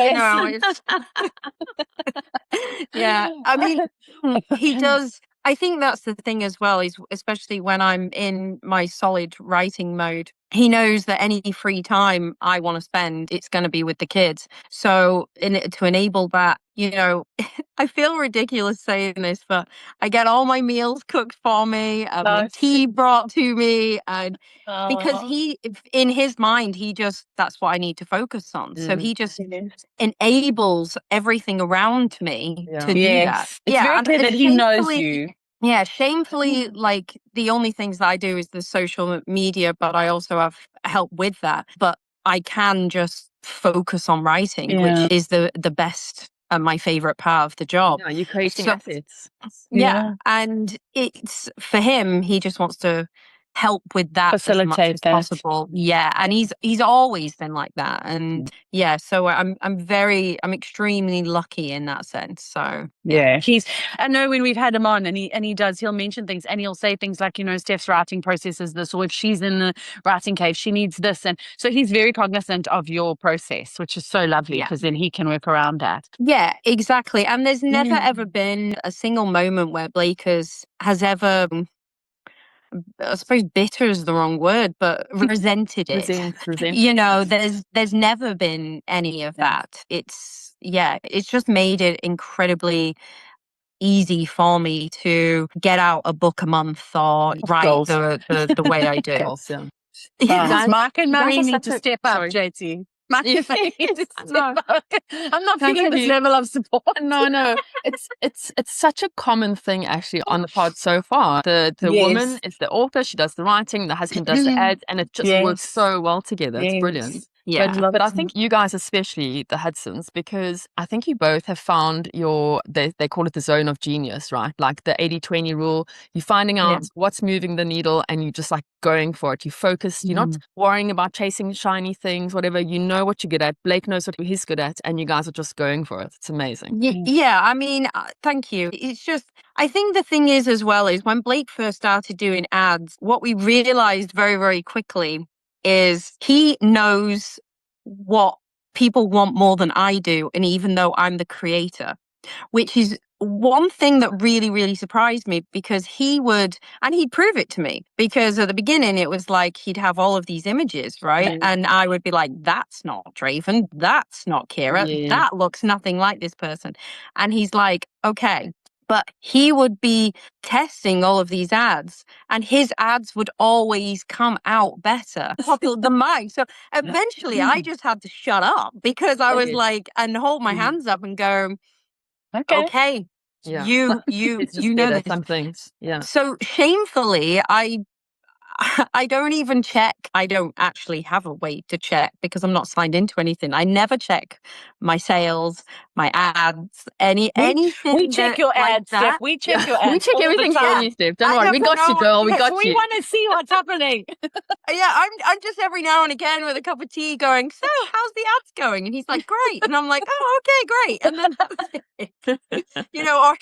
Speaker 3: yeah. I mean, he does. I think that's the thing as well, is especially when I'm in my solid writing mode. He knows that any free time I want to spend, it's going to be with the kids. So to enable that, I feel ridiculous saying this, but I get all my meals cooked for me, my tea brought to me, and because in his mind, that's what I need to focus on. So he just enables everything around me to do that.
Speaker 1: It's very clear that he knows you.
Speaker 3: Yeah, shamefully, like, the only things that I do is the social media, but I also have help with that. But I can just focus on writing, which is the best and my favorite part of the job.
Speaker 2: Yeah, you're creating assets.
Speaker 3: Yeah, and it's, for him, he just wants to help with that as much as possible. Yeah, and he's always been like that, and so I'm extremely lucky in that sense. So
Speaker 1: yeah, I know when we've had him on, and he'll mention things, and he'll say things like, Steph's writing process is this, or if she's in the writing cave, she needs this, and so he's very cognizant of your process, which is so lovely, because then he can work around that.
Speaker 3: Yeah, exactly. And there's never ever been a single moment where Blake has ever, I suppose bitter is the wrong word, but resented it. There's never been any of that. It's just made it incredibly easy for me to get out a book a month or write the way I do.
Speaker 2: Goals, yeah.
Speaker 1: Mark and Marie need to step up, JT. I'm not feeling this level of support.
Speaker 2: No. It's such a common thing actually on the pod so far. The woman is the author, she does the writing, the husband does the ads, and it just works so well together. It's brilliant.
Speaker 3: Yeah.
Speaker 2: But I think you guys, especially the Hudsons, because I think you both have found they call it the zone of genius, right? Like the 80-20 rule. You're finding out what's moving the needle, and you just like going for it. You focus. You're not worrying about chasing shiny things, whatever. You know what you're good at. Blake knows what he's good at, and you guys are just going for it. It's amazing.
Speaker 3: Yeah, I mean, thank you. It's just, I think the thing is as well is when Blake first started doing ads, what we realized very, very quickly is he knows what people want more than I do, and even though I'm the creator, which is one thing that really, really surprised me, because he'd prove it to me, because at the beginning it was like he'd have all of these images, right? And I would be like, that's not Draven, that's not Kira, that looks nothing like this person. And he's like, okay. But he would be testing all of these ads, and his ads would always come out better than mine. So eventually I just had to shut up, because I was like, and hold my hands up and go, okay. You know this.
Speaker 2: Some things. Yeah.
Speaker 3: So shamefully, I don't even check. I don't actually have a way to check, because I'm not signed into anything. I never check my sales, my ads, anything.
Speaker 1: We check your ads, Steph. We check your ads.
Speaker 2: We check everything for you, Steph. Don't worry. We got you, girl. We got you.
Speaker 1: We want to see what's happening.
Speaker 3: Yeah, I'm just every now and again with a cup of tea going, so how's the ads going? And he's like, great. And I'm like, oh, okay, great. And then that's it. Or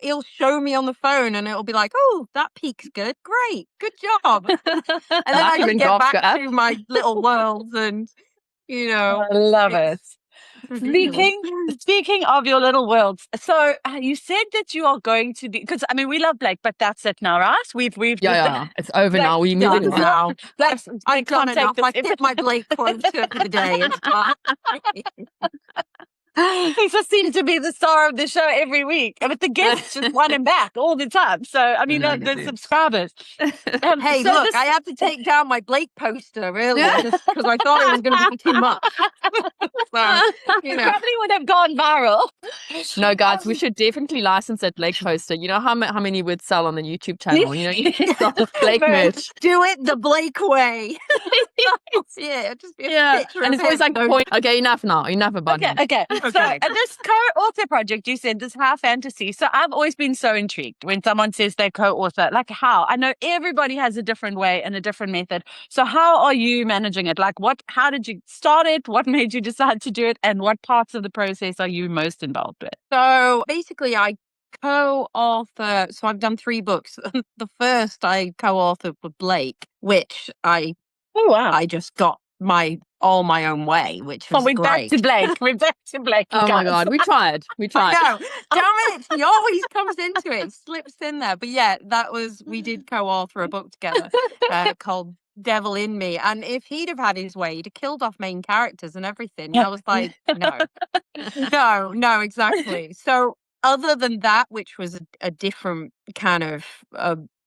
Speaker 3: he'll show me on the phone, and it'll be like, oh, that peak's good. Great. Good job. And then I just get back to my little worlds, and
Speaker 1: I love it. Speaking of your little worlds, so you said that you are going to be, because I mean we love Blake, but that's it now, right? We've
Speaker 2: it's over now. We move it now.
Speaker 3: I can't take this. I hit my Blake quota for the day.
Speaker 1: He just seems to be the star of the show every week, but the guests just want him back all the time. So I mean, the subscribers.
Speaker 3: Hey, look, I had to take down my Blake poster earlier just because I thought it was going to be too much.
Speaker 1: Probably would have gone viral.
Speaker 2: No, guys, we should definitely license that Blake poster. You know how many would sell on the YouTube channel? You sell Blake merch.
Speaker 3: Do it the Blake way. Just be a picture.
Speaker 2: And it's always like point. Okay, enough now. Enough about him.
Speaker 1: Okay. So this co-author project, you said this high fantasy. So I've always been so intrigued when someone says they're co-author. Like how? I know everybody has a different way and a different method. So how are you managing it? Like how did you start it? What made you decide to do it? And what parts of the process are you most involved with?
Speaker 3: So basically I co-author. So I've done 3 books. The first I co-authored with Blake, which I just got all my own way, which was
Speaker 1: we're
Speaker 3: great.
Speaker 1: We're back to Blake.
Speaker 2: Oh my God, we tried.
Speaker 3: No, damn it! He always comes into it, slips in there. But yeah, we did co-author a book together called Devil in Me, and if he'd have had his way, he'd have killed off main characters and everything. I was like, no, exactly. So other than that, which was a different kind of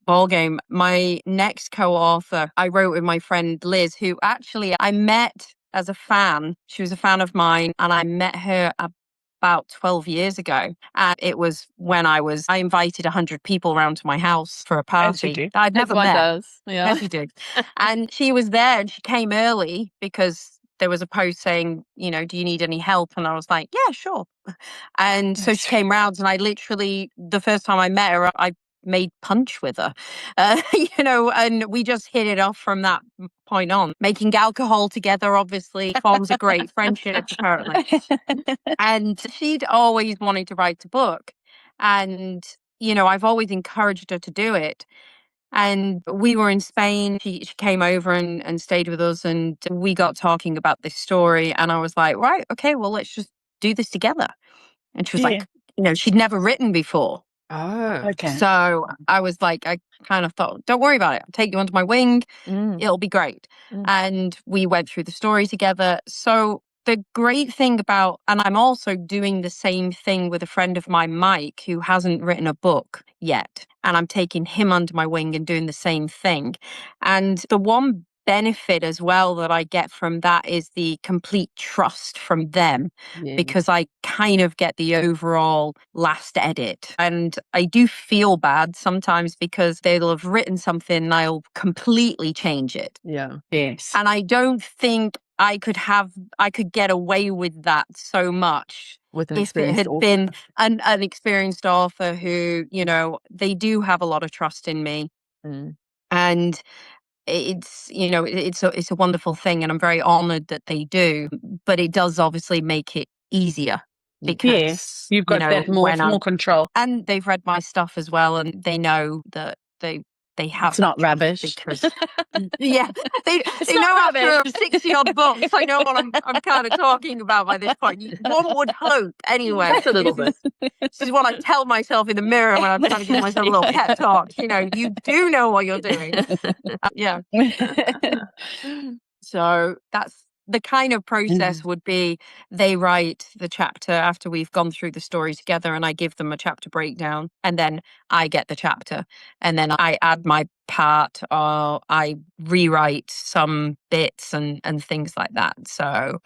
Speaker 3: ball game, my next co-author I wrote with my friend Liz, who actually I met as a fan. She was a fan of mine, and I met her about 12 years ago. And it was when I invited 100 people around to my house for a party. I'd never met.
Speaker 2: Does. Yeah.
Speaker 3: Yes, you did. And she was there, and she came early because there was a post saying, do you need any help? And I was like, yeah, sure. And so she came round, and I literally, the first time I met her, I made punch with her, and we just hit it off from that point on. Making alcohol together obviously forms a great friendship, apparently. And she'd always wanted to write a book. And, I've always encouraged her to do it. And we were in Spain. She came over and stayed with us, and we got talking about this story. And I was like, right, okay, well, let's just do this together. And she was like, she'd never written before.
Speaker 2: Oh,
Speaker 1: okay.
Speaker 3: So I was like, I kind of thought, don't worry about it. I'll take you under my wing. It'll be great. And we went through the story together. So the great thing about, and I'm also doing the same thing with a friend of mine, Mike, who hasn't written a book yet. And I'm taking him under my wing and doing the same thing. And the one benefit as well that I get from that is the complete trust from them, because I kind of get the overall last edit. And I do feel bad sometimes because they'll have written something and I'll completely change it.
Speaker 2: Yeah.
Speaker 1: Yes.
Speaker 3: And I don't think I could get away with that so much if it had been an experienced author who, they do have a lot of trust in me. And it's it's a wonderful thing, and I'm very honored that they do, but it does obviously make it easier because
Speaker 1: you've got that more control,
Speaker 3: and they've read my stuff as well, and they know that they have
Speaker 1: it's not rubbish
Speaker 3: because they know after 60 odd books I know what I'm kind of talking about by this point. One would hope anyway.
Speaker 2: Just a little bit.
Speaker 3: This is what I tell myself in the mirror when I'm trying to give myself a little pep talk. You do know what you're doing. Yeah. So that's the kind of process would be they write the chapter after we've gone through the story together, and I give them a chapter breakdown, and then I get the chapter, and then I add my part, or I rewrite some bits and things like that. So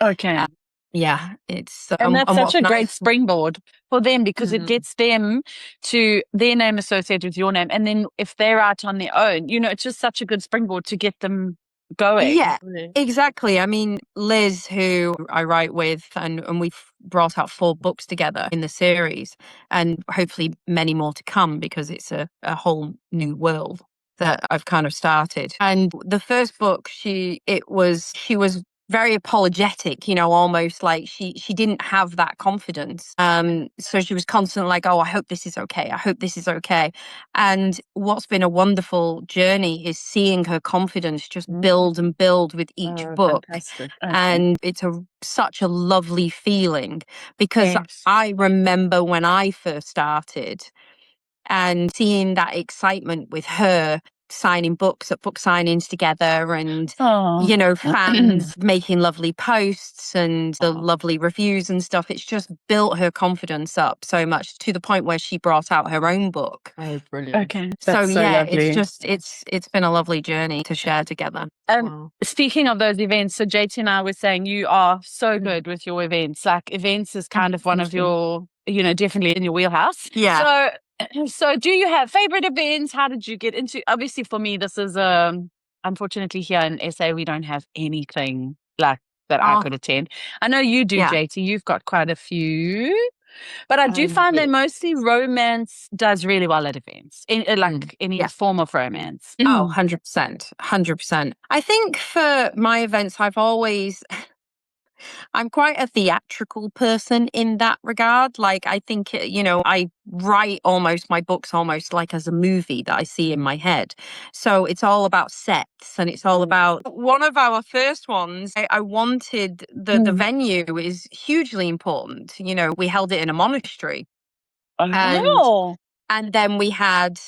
Speaker 3: yeah, it's
Speaker 1: and that's such a great springboard for them, because it gets them to their name associated with your name, and then if they're out on their own, it's just such a good springboard to get them going.
Speaker 3: Yeah, exactly. I mean, Liz, who I write with, and we've brought out 4 books together in the series, and hopefully many more to come, because it's a whole new world that I've kind of started. And the first book, she was very apologetic, almost like she didn't have that confidence. So she was constantly like, oh, I hope this is okay. I hope this is okay. And what's been a wonderful journey is seeing her confidence just build and build with each book.
Speaker 1: Fantastic.
Speaker 3: And it's such a lovely feeling, because I remember when I first started and seeing that excitement with her signing books at book signings together, and fans making lovely posts and the lovely reviews and stuff. It's just built her confidence up so much, to the point where she brought out her own book.
Speaker 2: Oh, brilliant.
Speaker 1: Okay.
Speaker 3: So yeah,
Speaker 1: lovely.
Speaker 3: it's just it's been a lovely journey to share together.
Speaker 1: Speaking of those events, so JT and I were saying you are so good with your events. Like, events is kind of one of your, definitely in your wheelhouse.
Speaker 3: Yeah.
Speaker 1: So do you have favorite events? How did you get into? Obviously, for me, this is unfortunately here in SA we don't have anything like that I could attend. I know you do, JT. You've got quite a few, but I do find that mostly romance does really well at events, any form of romance.
Speaker 3: Oh, 100%. 100%. I think for my events, I'm quite a theatrical person in that regard. Like, I think, I write my books almost like as a movie that I see in my head. So it's all about sets, and it's all about one of our first ones. I wanted the venue is hugely important. We held it in a monastery. And then we had,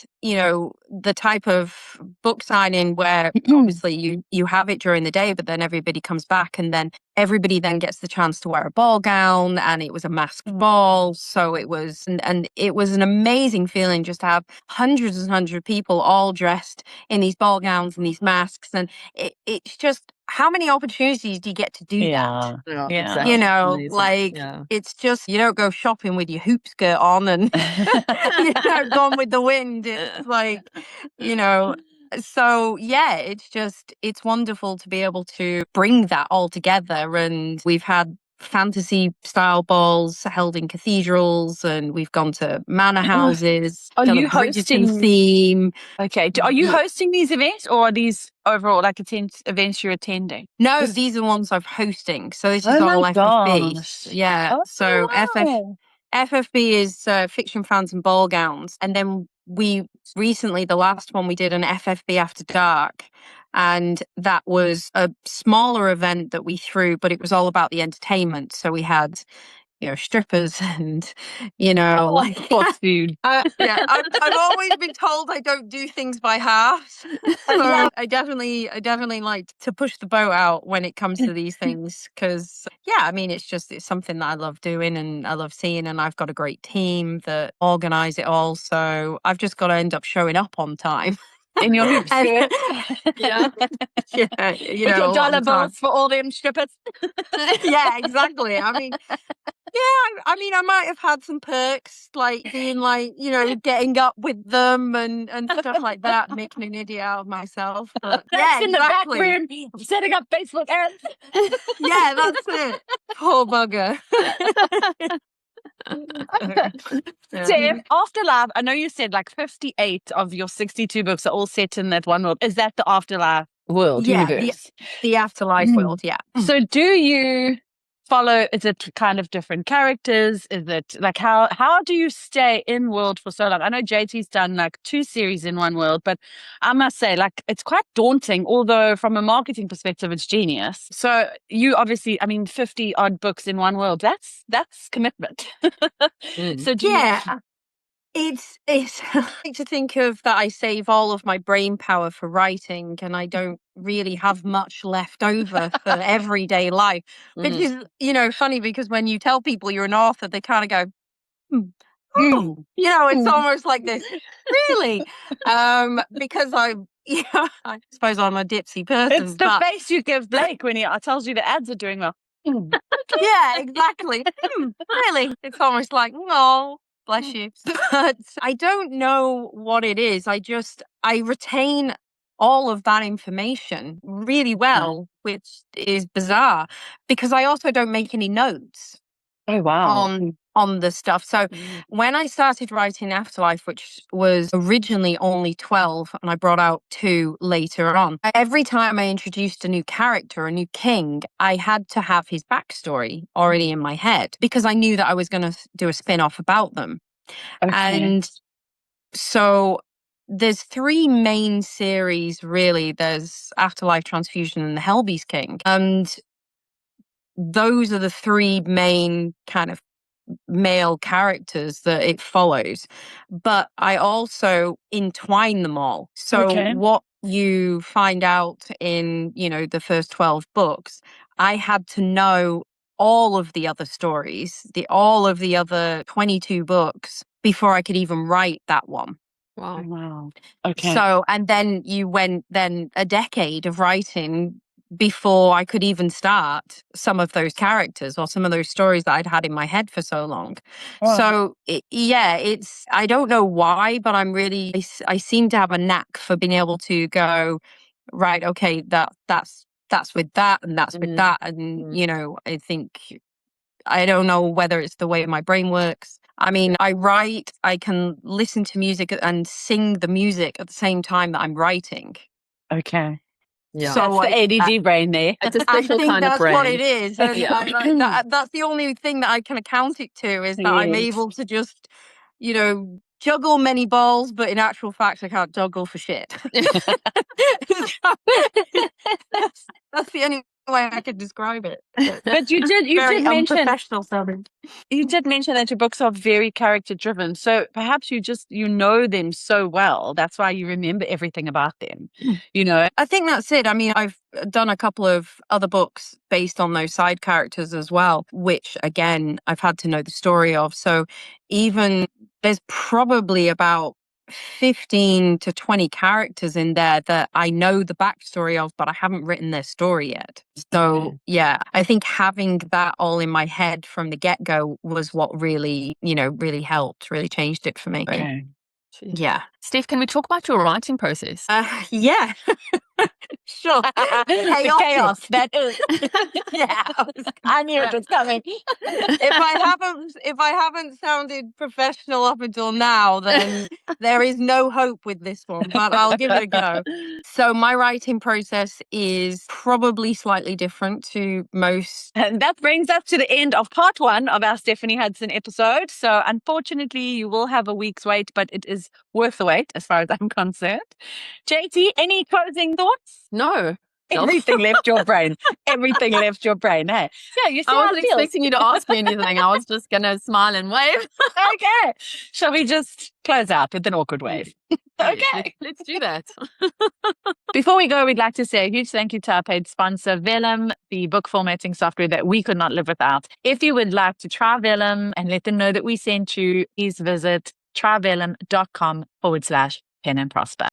Speaker 3: the type of book signing where obviously you have it during the day, but then everybody comes back, and then everybody then gets the chance to wear a ball gown, and it was a masked ball. So it was, and it was an amazing feeling just to have hundreds and hundreds of people all dressed in these ball gowns and these masks. And it's just, how many opportunities do you get to do that?
Speaker 2: Exactly.
Speaker 3: It's just, you don't go shopping with your hoop skirt on and gone with the wind. It's like, so yeah, it's wonderful to be able to bring that all together. And we've had fantasy style balls held in cathedrals, and we've gone to manor houses.
Speaker 1: Are
Speaker 3: done
Speaker 1: you
Speaker 3: a Bridgerton
Speaker 1: hosting
Speaker 3: theme?
Speaker 1: Okay. Are you hosting these events, or are these overall like events you're attending?
Speaker 3: No, these are the ones I'm hosting. So this is
Speaker 1: Oh
Speaker 3: all
Speaker 1: my
Speaker 3: FFB.
Speaker 1: gosh.
Speaker 3: Yeah.
Speaker 1: Oh,
Speaker 3: So
Speaker 1: wow.
Speaker 3: FFB is fiction fans and ball gowns. And then we recently, the last one we did an FFB After Dark. And that was a smaller event that we threw, but it was all about the entertainment. So we had, strippers and, like
Speaker 1: food.
Speaker 3: yeah, I've always been told I don't do things by halves. So I definitely like to push the boat out when it comes to these things, because it's something that I love doing and I love seeing, and I've got a great team that organize it all. So I've just got to end up showing up on time.
Speaker 1: In your hoop skirt.
Speaker 3: Yeah. With
Speaker 1: your dollar bills for all them strippers.
Speaker 3: Yeah, exactly. I might have had some perks, like being like, getting up with them and stuff like that, making an idiot out of myself. But
Speaker 1: that's in the back room, setting up Facebook ads.
Speaker 3: Yeah, that's it. Poor bugger.
Speaker 1: Jeff, Afterlife, I know you said like 58 of your 62 books are all set in that one world. Is that the Afterlife world, universe?
Speaker 3: The Afterlife world, yeah.
Speaker 1: So do you follow, is it kind of different characters? Is it like, how do you stay in world for so long? I know JT's done like 2 series in one world, but I must say, like, it's quite daunting, although from a marketing perspective, it's genius. So you obviously, 50 odd books in one world, that's commitment. So
Speaker 3: it's I like to think of that I save all of my brain power for writing, and I don't really have much left over for everyday life, which is funny, because when you tell people you're an author, they kind of go it's almost like this, really, because I suppose I'm a dipsy person.
Speaker 1: It's the face you give Blake when he tells you the ads are doing well.
Speaker 3: Yeah, exactly. Really, it's almost like, oh, bless you. But I don't know what it is. I retain all of that information really well, which is bizarre, because I also don't make any notes.
Speaker 1: Oh, wow.
Speaker 3: On the stuff. So when I started writing Afterlife, which was originally only 12, and I brought out 2 later on, every time I introduced a new character, a new king, I had to have his backstory already in my head, because I knew that I was going to do a spin-off about them. Okay. And so there's 3 main series, really. There's Afterlife, Transfusion, and the Hellbeast King. And those are the 3 main kind of male characters that it follows, but I also entwine them all. So what you find out in, the first 12 books, I had to know all of the other stories, all of the other 22 books, before I could even write that one.
Speaker 2: Wow.
Speaker 1: Okay.
Speaker 3: So, and then you went a decade of writing before I could even start some of those characters or some of those stories that I'd had in my head for so long. Wow. So I don't know why, but I seem to have a knack for being able to go, right, okay, that's with that, and that's with that. And, I think, I don't know whether it's the way my brain works. I write, I can listen to music and sing the music at the same time that I'm writing.
Speaker 1: Okay.
Speaker 2: Yeah.
Speaker 1: So that's the ADD brain there.
Speaker 2: It's a special kind of brain.
Speaker 3: That's what it is. And that's the only thing that I can account it to, is that I'm able to just, juggle many balls, but in actual fact, I can't juggle for shit. That's the only way I could describe it.
Speaker 1: But you did mention
Speaker 3: unprofessional sounding.
Speaker 1: You did mention that your books are very character driven. So perhaps you know them so well. That's why you remember everything about them.
Speaker 3: I think that's it. I've done a couple of other books based on those side characters as well, which again, I've had to know the story of. So even there's probably about 15 to 20 characters in there that I know the backstory of, but I haven't written their story yet. So I think having that all in my head from the get-go was what really helped, really changed it for me.
Speaker 1: Okay.
Speaker 3: Yeah.
Speaker 2: Steph, can we talk about your writing process?
Speaker 3: Yeah. Sure.
Speaker 1: The chaos that is.
Speaker 3: Yeah.
Speaker 1: I knew it was coming.
Speaker 3: If I haven't sounded professional up until now, then there is no hope with this one, but I'll give it a go. So my writing process is probably slightly different to most.
Speaker 1: And that brings us to the end of part 1 of our Stephanie Hudson episode. So unfortunately, you will have a week's wait, but it is worth the wait as far as I'm concerned. JT, any closing thoughts?
Speaker 2: No.
Speaker 1: Everything left your brain. Everything left your brain. Hey, yeah, you see
Speaker 2: I
Speaker 1: how
Speaker 2: wasn't
Speaker 1: it feels.
Speaker 2: expecting you to ask me anything. I was just going to smile and wave.
Speaker 1: Okay. Shall we just close out with an awkward wave? Okay.
Speaker 2: Let's do that.
Speaker 1: Before we go, we'd like to say a huge thank you to our paid sponsor, Vellum, the book formatting software that we could not live without. If you would like to try Vellum and let them know that we sent you, please visit tryvellum.com/pen and prosper.